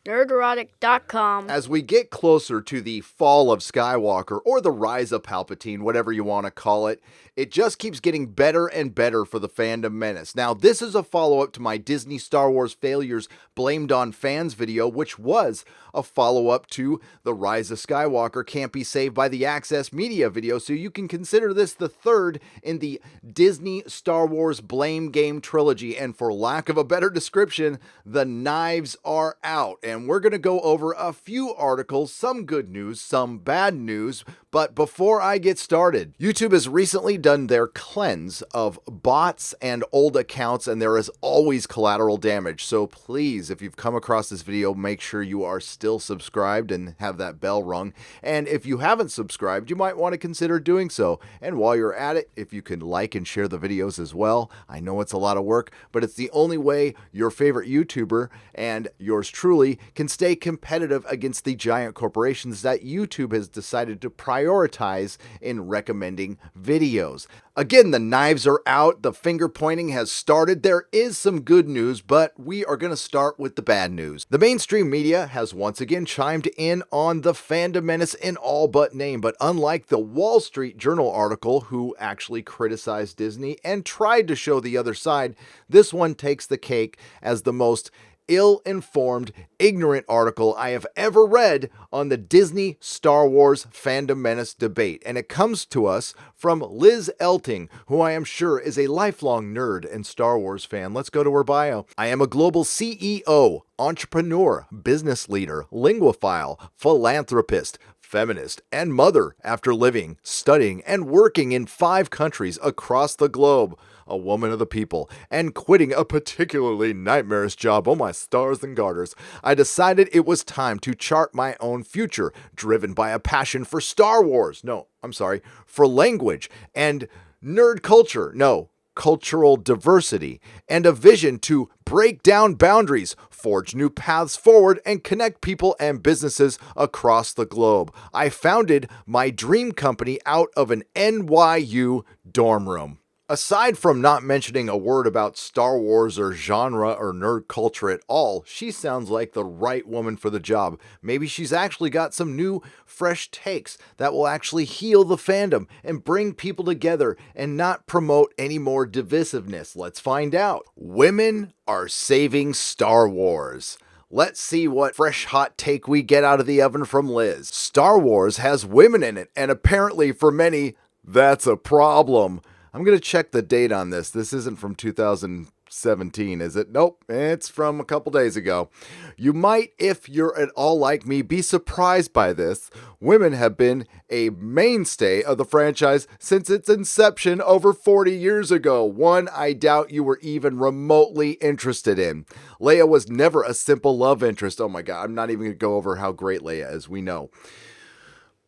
Nerdrotic.com. As we get closer to the Fall of Skywalker, or the Rise of Palpatine, whatever you want to call it, it just keeps getting better and better for the Fandom Menace. Now, this is a follow-up to my Disney Star Wars failures blamed on fans video, which was a follow-up to the Rise of Skywalker Can't Be Saved by the Access Media video, so you can consider this the third in the Disney Star Wars Blame Game trilogy, and for lack of a better description, the knives are out, and we're going to go over a few articles, some good news, some bad news. But before I get started, YouTube has recently done their cleanse of bots and old accounts, and there is always collateral damage. So please, if you've come across this video, make sure you are still subscribed and have that bell rung. And if you haven't subscribed, you might want to consider doing so. And while you're at it, if you can like and share the videos as well. I know it's a lot of work, but it's the only way your favorite YouTuber and yours truly can stay competitive against the giant corporations that YouTube has decided to prioritize in recommending videos. Again, the knives are out, the finger pointing has started. There is some good news, but we are going to start with the bad news. The mainstream media has once again chimed in on the Fandom Menace in all but name, but unlike the Wall Street Journal article, who actually criticized Disney and tried to show the other side, this one takes the cake as the most ill-informed, ignorant article I have ever read on the Disney Star Wars Fandom Menace debate. And it comes to us from Liz Elting, who I am sure is a lifelong nerd and Star Wars fan. Let's go to her bio. I am a global CEO, entrepreneur, business leader, linguophile, philanthropist, feminist, and mother after living, studying, and working in 5 countries across the globe. A woman of the people, and quitting a particularly nightmarish job, oh my stars and garters, I decided it was time to chart my own future, driven by a passion for Star Wars. No, I'm sorry, for language and nerd culture. No, cultural diversity, and a vision to break down boundaries, forge new paths forward, and connect people and businesses across the globe. I founded my dream company out of an NYU dorm room. Aside from not mentioning a word about Star Wars or genre or nerd culture at all, she sounds like the right woman for the job. Maybe she's actually got some new, fresh takes that will actually heal the fandom and bring people together and not promote any more divisiveness. Let's find out. Women are saving Star Wars. Let's see what fresh hot take we get out of the oven from Liz. Star Wars has women in it, and apparently for many, that's a problem. I'm going to check the date on this. This isn't from 2017, is it? Nope, it's from a couple days ago. You might, if you're at all like me, be surprised by this. Women have been a mainstay of the franchise since its inception over 40 years ago. One I doubt you were even remotely interested in. Leia was never a simple love interest. Oh my God, I'm not even going to go over how great Leia is, we know.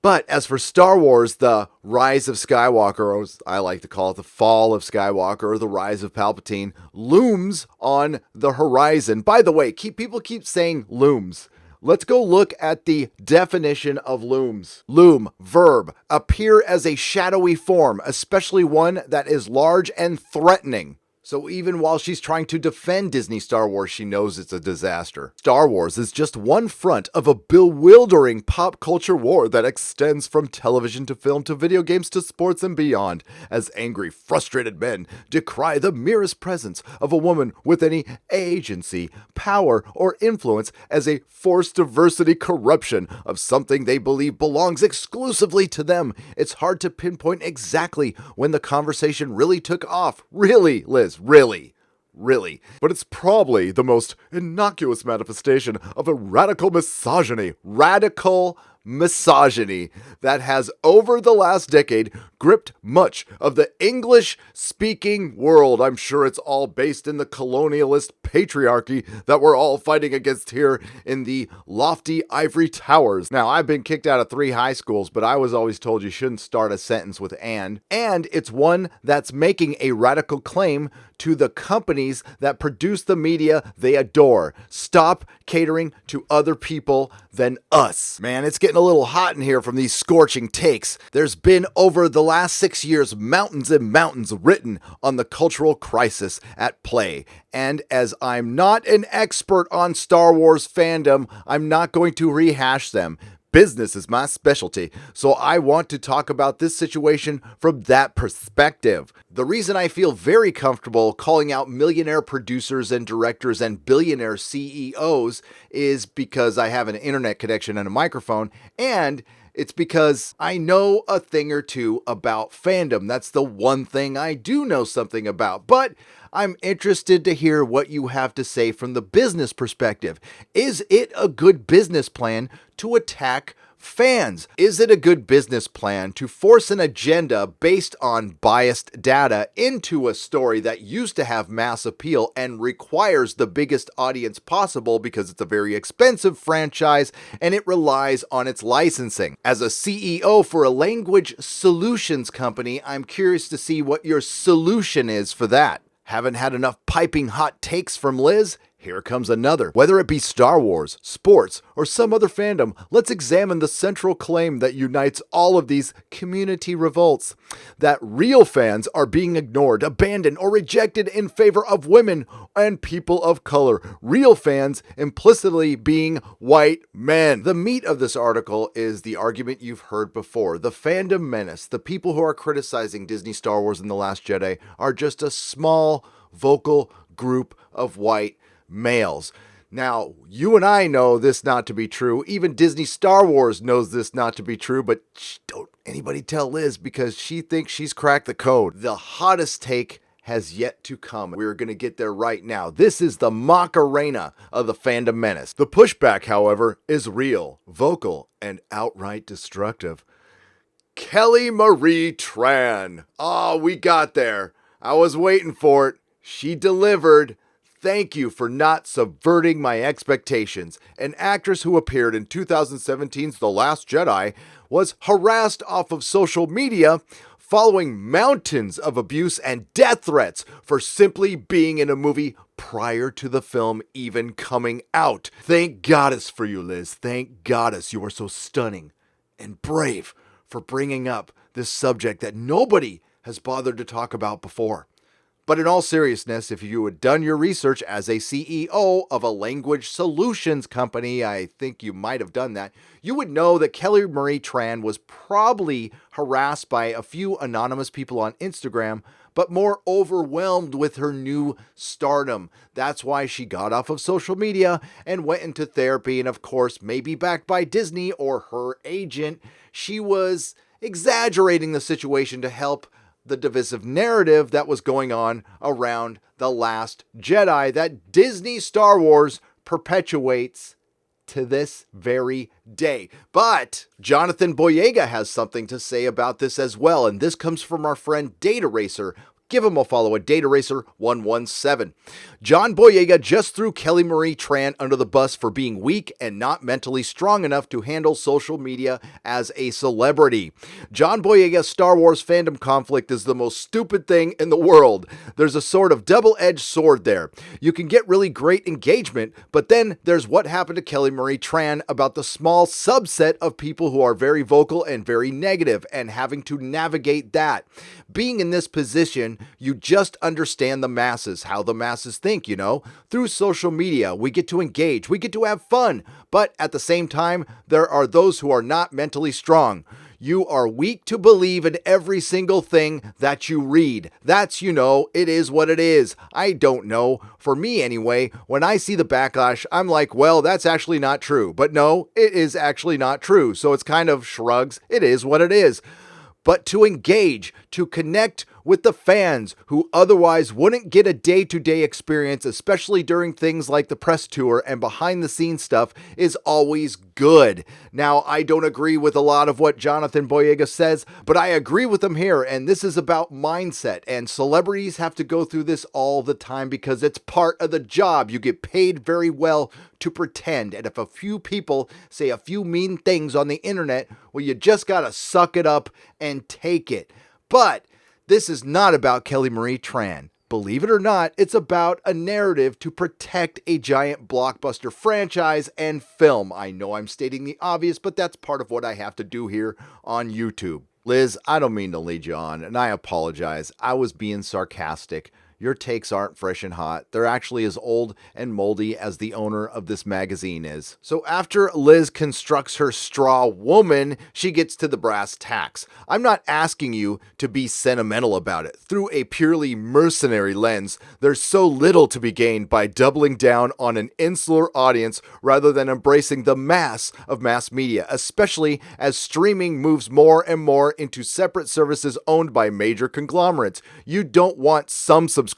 But as for Star Wars, the Rise of Skywalker, or as I like to call it, the Fall of Skywalker, or the Rise of Palpatine, looms on the horizon. By the way, people keep saying looms. Let's go look at the definition of looms. Loom, verb, appear as a shadowy form, especially one that is large and threatening. So even while she's trying to defend Disney Star Wars, she knows it's a disaster. Star Wars is just one front of a bewildering pop culture war that extends from television to film to video games to sports and beyond, as angry, frustrated men decry the merest presence of a woman with any agency, power, or influence as a forced diversity corruption of something they believe belongs exclusively to them. It's hard to pinpoint exactly when the conversation really took off. Really, Liz? Really. But it's probably the most innocuous manifestation of a radical misogyny that has, over the last decade, gripped much of the English-speaking world. I'm sure it's all based in the colonialist patriarchy that we're all fighting against here in the lofty ivory towers. Now, I've been kicked out of 3 high schools, but I was always told you shouldn't start a sentence with and it's one that's making a radical claim to the companies that produce the media they adore. Stop catering to other people than us. Man, it's getting a little hot in here from these scorching takes. There's been, over the last 6 years, mountains and mountains written on the cultural crisis at play. And as I'm not an expert on Star Wars fandom, I'm not going to rehash them. Business is my specialty, so I want to talk about this situation from that perspective. The reason I feel very comfortable calling out millionaire producers and directors and billionaire CEOs is because I have an internet connection and a microphone, and it's because I know a thing or two about fandom. That's the one thing I do know something about. But I'm interested to hear what you have to say from the business perspective. Is it a good business plan to attack fans? Is it a good business plan to force an agenda based on biased data into a story that used to have mass appeal and requires the biggest audience possible because it's a very expensive franchise and it relies on its licensing? As a CEO for a language solutions company, I'm curious to see what your solution is for that. Haven't had enough piping hot takes from Liz? Here comes another. Whether it be Star Wars, sports, or some other fandom, let's examine the central claim that unites all of these community revolts. That real fans are being ignored, abandoned, or rejected in favor of women and people of color. Real fans implicitly being white men. The meat of this article is the argument you've heard before. The Fandom Menace, the people who are criticizing Disney Star Wars and The Last Jedi, are just a small, vocal group of white males. Now, you and I know this not to be true. Even Disney Star Wars knows this not to be true, but don't anybody tell Liz because she thinks she's cracked the code. The hottest take has yet to come. We're going to get there right now. This is the Macarena of the Fandom Menace. The pushback, however, is real, vocal, and outright destructive. Kelly Marie Tran. Oh, we got there. I was waiting for it. She delivered. Thank you for not subverting my expectations. An actress who appeared in 2017's The Last Jedi was harassed off of social media following mountains of abuse and death threats for simply being in a movie prior to the film even coming out. Thank goddess for you, Liz. Thank goddess you are so stunning and brave for bringing up this subject that nobody has bothered to talk about before. But in all seriousness, if you had done your research as a CEO of a language solutions company, I think you might have done that, you would know that Kelly Marie Tran was probably harassed by a few anonymous people on Instagram, but more overwhelmed with her new stardom. That's why she got off of social media and went into therapy, and of course, maybe backed by Disney or her agent, she was exaggerating the situation to help the divisive narrative that was going on around The Last Jedi that Disney Star Wars perpetuates to this very day. But Jonathan Boyega has something to say about this as well, and this comes from our friend Data Racer. Give him a follow at Data Racer 117. John Boyega just threw Kelly Marie Tran under the bus for being weak and not mentally strong enough to handle social media as a celebrity. John Boyega's Star Wars fandom conflict is the most stupid thing in the world. There's a sort of double-edged sword there. You can get really great engagement, but then there's what happened to Kelly Marie Tran about the small subset of people who are very vocal and very negative and having to navigate that. Being in this position, you just understand the masses, how the masses think, you know. Through social media, we get to engage, we get to have fun, but at the same time, there are those who are not mentally strong. You are weak to believe in every single thing that you read. That's, you know, it is what it is. I don't know. For me anyway, when I see the backlash, I'm like, well, that's actually not true. But no, it is actually not true. So it's kind of shrugs. It is what it is. But to engage, to connect with the fans who otherwise wouldn't get a day-to-day experience, especially during things like the press tour and behind-the-scenes stuff, is always good. Now, I don't agree with a lot of what Jonathan Boyega says, but I agree with him here, and this is about mindset, and celebrities have to go through this all the time because it's part of the job. You get paid very well to pretend, and if a few people say a few mean things on the internet, well, you just gotta suck it up and take it. But this is not about Kelly Marie Tran. Believe it or not, it's about a narrative to protect a giant blockbuster franchise and film. I know I'm stating the obvious, but that's part of what I have to do here on YouTube. Liz, I don't mean to lead you on, and I apologize. I was being sarcastic. Your takes aren't fresh and hot. They're actually as old and moldy as the owner of this magazine is. So after Liz constructs her straw woman, she gets to the brass tacks. I'm not asking you to be sentimental about it. Through a purely mercenary lens, there's so little to be gained by doubling down on an insular audience rather than embracing the mass of mass media, especially as streaming moves more and more into separate services owned by major conglomerates. You don't want some subscribers,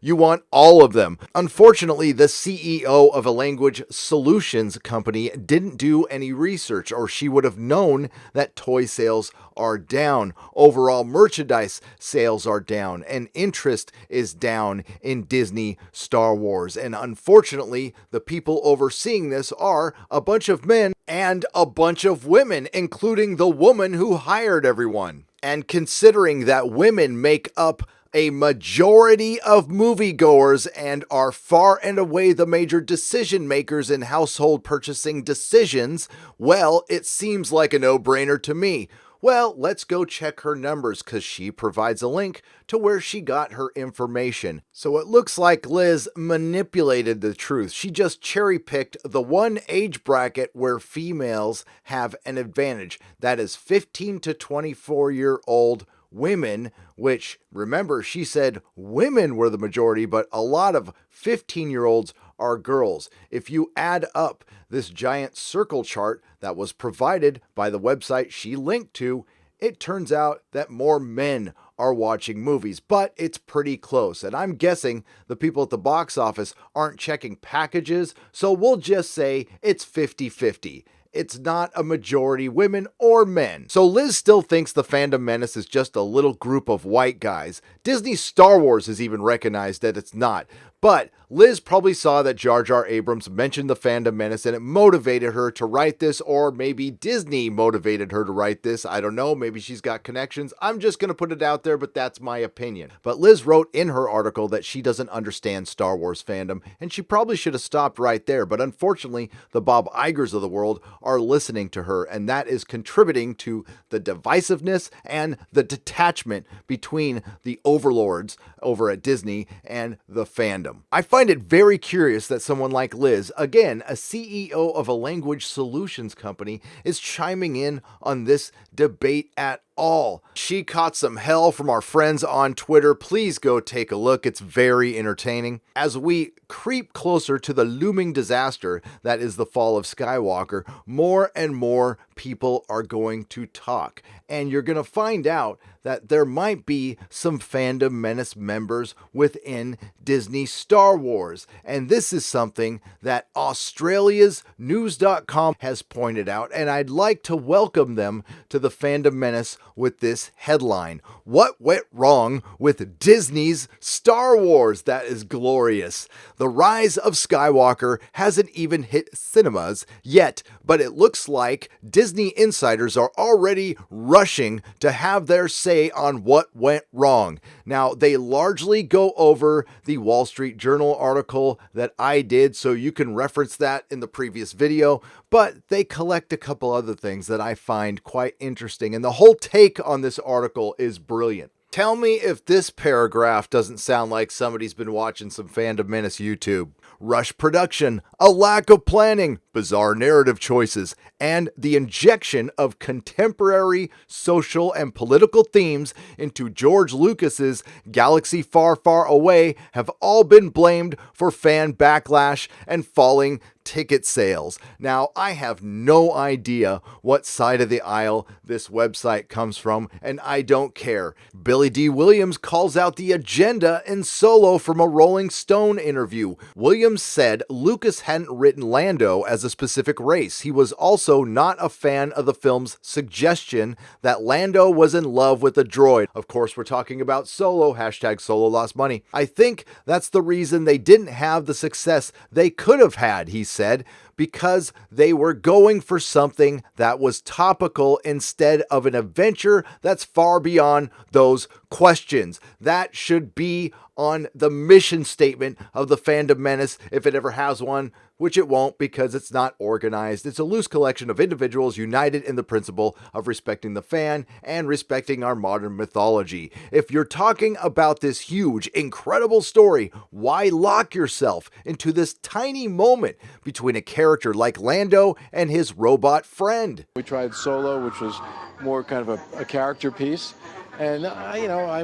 you want all of them. Unfortunately, the CEO of a language solutions company didn't do any research, or she would have known that toy sales are down, overall merchandise sales are down, and interest is down in Disney Star Wars. And unfortunately, the people overseeing this are a bunch of men and a bunch of women, including the woman who hired everyone. And considering that women make up a majority of moviegoers and are far and away the major decision makers in household purchasing decisions, well, it seems like a no-brainer to me. Well, let's go check her numbers because she provides a link to where she got her information. So it looks like Liz manipulated the truth. She just cherry-picked the one age bracket where females have an advantage. That is 15 to 24-year-old women, which, remember, she said women were the majority, but a lot of 15-year-olds are girls. If you add up this giant circle chart that was provided by the website she linked to, it turns out that more men are watching movies, but it's pretty close. And I'm guessing the people at the box office aren't checking packages, so we'll just say it's 50-50. It's not a majority women or men. So Liz still thinks the Fandom Menace is just a little group of white guys. Disney Star Wars has even recognized that it's not. But Liz probably saw that Jar Jar Abrams mentioned the Fandom Menace and it motivated her to write this, or maybe Disney motivated her to write this. I don't know. Maybe she's got connections. I'm just going to put it out there, but that's my opinion. But Liz wrote in her article that she doesn't understand Star Wars fandom, and she probably should have stopped right there. But unfortunately, the Bob Igers of the world are listening to her, and that is contributing to the divisiveness and the detachment between the overlords over at Disney and the fandom. I find it very curious that someone like Liz, again, a CEO of a language solutions company, is chiming in on this debate at all. She caught some hell from our friends on Twitter. Please go take a look. It's very entertaining. As we creep closer to the looming disaster that is the Fall of Skywalker, more and more people are going to talk. And you're going to find out that there might be some Fandom Menace members within Disney Star Wars. And this is something that Australia's news.com has pointed out, and I'd like to welcome them to the Fandom Menace with this headline. What went wrong with Disney's Star Wars? That is glorious. The Rise of Skywalker hasn't even hit cinemas yet, but it looks like Disney insiders are already rushing to have their say on what went wrong. Now, they largely go over the Wall Street Journal article that I did, so you can reference that in the previous video, but they collect a couple other things that I find quite interesting, and the whole take on this article is brilliant. Tell me if this paragraph doesn't sound like somebody's been watching some Fandom Menace YouTube. Rush production, a lack of planning, bizarre narrative choices, and the injection of contemporary social and political themes into George Lucas's Galaxy Far, Far Away have all been blamed for fan backlash and falling ticket sales. Now, I have no idea what side of the aisle this website comes from, and I don't care. Billy D. Williams calls out the agenda in Solo from a Rolling Stone interview. Williams said Lucas hadn't written Lando as a specific race. He was also not a fan of the film's suggestion that Lando was in love with a droid. Of course, we're talking about Solo, hashtag Solo lost money. I think that's the reason they didn't have the success they could have had, he said, because they were going for something that was topical instead of an adventure that's far beyond those questions. That should be on the mission statement of the Fandom Menace, if it ever has one, which it won't because it's not organized. It's a loose collection of individuals united in the principle of respecting the fan and respecting our modern mythology. If you're talking about this huge, incredible story, why lock yourself into this tiny moment between a character like Lando and his robot friend? We tried Solo, which was more kind of a character piece. And,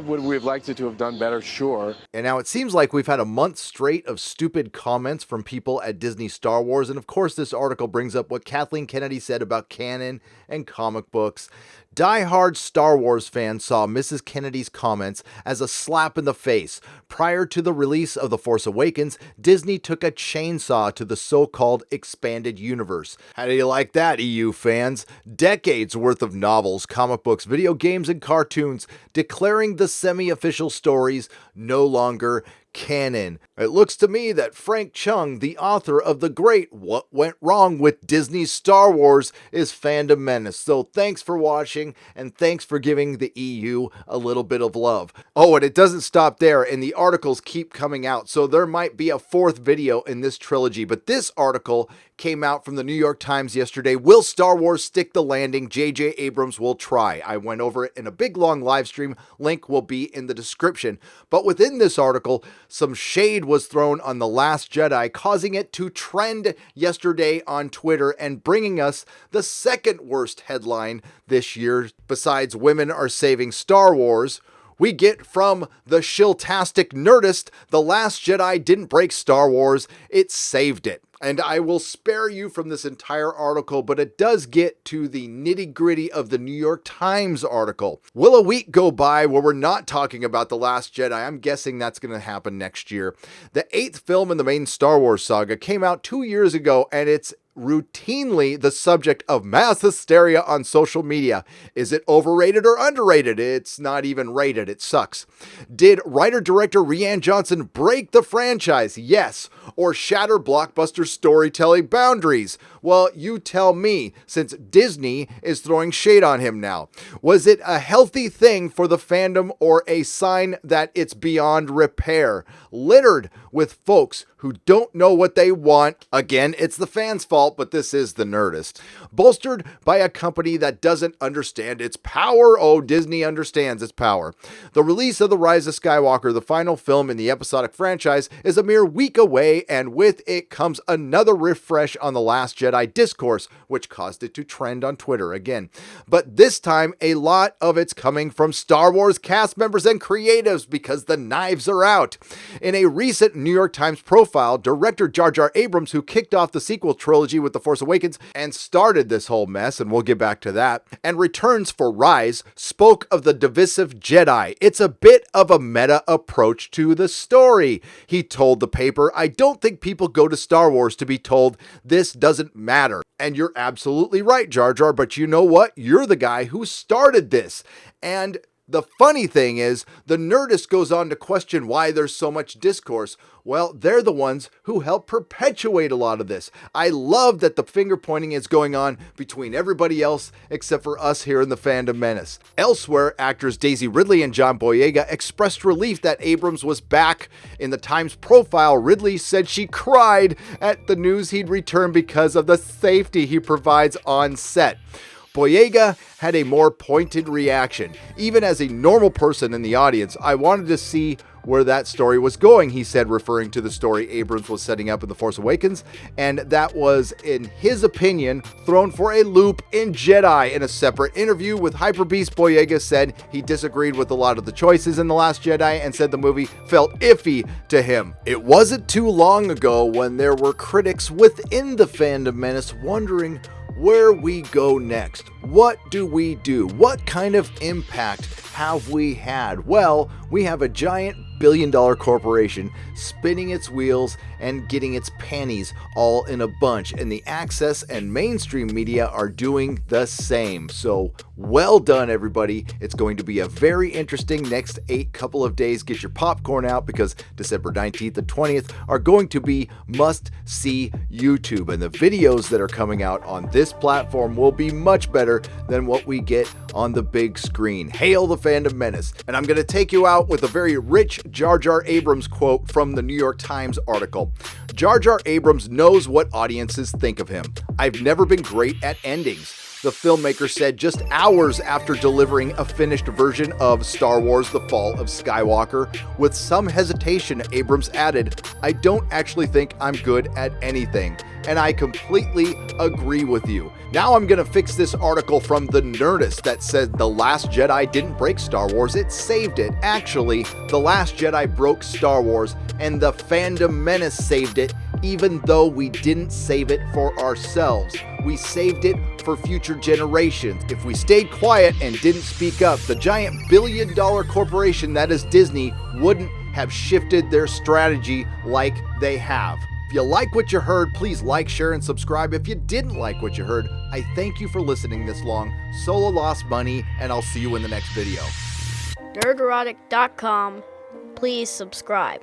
would we have liked it to have done better? Sure. And now it seems like we've had a month straight of stupid comments from people at Disney Star Wars. And of course, this article brings up what Kathleen Kennedy said about canon and comic books. Die-hard Star Wars fans saw Mrs. Kennedy's comments as a slap in the face. Prior to the release of The Force Awakens, Disney took a chainsaw to the so-called expanded universe. How do you like that, EU fans? Decades worth of novels, comic books, video games, and cartoons declaring the semi-official stories no longer canon. It looks to me that Frank Chung, the author of the great What Went Wrong with Disney's Star Wars, is Fandom Menace. So thanks for watching, and thanks for giving the EU a little bit of love. Oh, and it doesn't stop there, and the articles keep coming out, so there might be a fourth video in this trilogy, but this article came out from the New York Times yesterday. Will Star Wars stick the landing? J.J. Abrams will try. I went over it in a big long live stream. Link will be in the description. But within this article, some shade was thrown on The Last Jedi, causing it to trend yesterday on Twitter and bringing us the second worst headline this year, besides women are saving Star Wars. We get from the shiltastic Nerdist, The Last Jedi didn't break Star Wars, it saved it. And I will spare you from this entire article, but it does get to the nitty-gritty of the New York Times article. Will a week go by where we're not talking about The Last Jedi? I'm guessing that's going to happen next year. The 8th film in the main Star Wars saga came out 2 years ago, and it's routinely the subject of mass hysteria on social media. Is it overrated or underrated? It's not even rated. It sucks. Did writer-director Rian Johnson break the franchise? Yes. Or shatter blockbuster storytelling boundaries? Well, you tell me, since Disney is throwing shade on him now. Was it a healthy thing for the fandom or a sign that it's beyond repair? Littered with folks who don't know what they want. Again, it's the fans' fault, but this is the Nerdist. Bolstered by a company that doesn't understand its power. Oh, Disney understands its power. The release of The Rise of Skywalker, the final film in the episodic franchise, is a mere week away, and with it comes another refresh on The Last Jedi discourse, which caused it to trend on Twitter again. But this time, a lot of it's coming from Star Wars cast members and creatives because the knives are out. In a recent New York Times profile, director Jar Jar Abrams, who kicked off the sequel trilogy with The Force Awakens and started this whole mess, and we'll get back to that, and returns for Rise, spoke of the divisive Jedi. It's a bit of a meta approach to the story. He told the paper, I don't think people go to Star Wars to be told this doesn't matter. And you're absolutely right, Jar Jar, but you know what? You're the guy who started this. And the funny thing is, the Nerdist goes on to question why there's so much discourse. Well, they're the ones who help perpetuate a lot of this. I love that the finger pointing is going on between everybody else except for us here in the Fandom Menace. Elsewhere, actors Daisy Ridley and John Boyega expressed relief that Abrams was back. In the Times profile, Ridley said she cried at the news he'd return because of the safety he provides on set. Boyega had a more pointed reaction. Even as a normal person in the audience, I wanted to see where that story was going, he said, referring to the story Abrams was setting up in The Force Awakens, and that was, in his opinion, thrown for a loop in Jedi. In a separate interview with Hyperbeast, Boyega said he disagreed with a lot of the choices in The Last Jedi and said the movie felt iffy to him. It wasn't too long ago when there were critics within the Fandom Menace wondering where we go next. What do we do? What kind of impact have we had? Well, we have a giant billion-dollar corporation spinning its wheels and getting its panties all in a bunch, and the access and mainstream media are doing the same. So well done, everybody. It's going to be a very interesting next couple of days. Get your popcorn out because December 19th and 20th are going to be must-see YouTube, and the videos that are coming out on this platform will be much better than what we get on the big screen. Hail the Fandom Menace. And I'm going to take you out with a very rich Jar Jar Abrams quote from the New York Times article. Jar Jar Abrams knows what audiences think of him. I've never been great at endings, the filmmaker said just hours after delivering a finished version of Star Wars: The Fall of Skywalker. With some hesitation, Abrams added, "I don't actually think I'm good at anything." And I completely agree with you. Now I'm going to fix this article from the Nerdist that said The Last Jedi didn't break Star Wars, it saved it. Actually, The Last Jedi broke Star Wars, and the Fandom Menace saved it, even though we didn't save it for ourselves. We saved it for future generations. If we stayed quiet and didn't speak up, the giant billion-dollar corporation that is Disney wouldn't have shifted their strategy like they have. If you like what you heard, please like, share, and subscribe. If you didn't like what you heard, I thank you for listening this long. Solo lost money, and I'll see you in the next video. Nerdrotic.com. Please subscribe.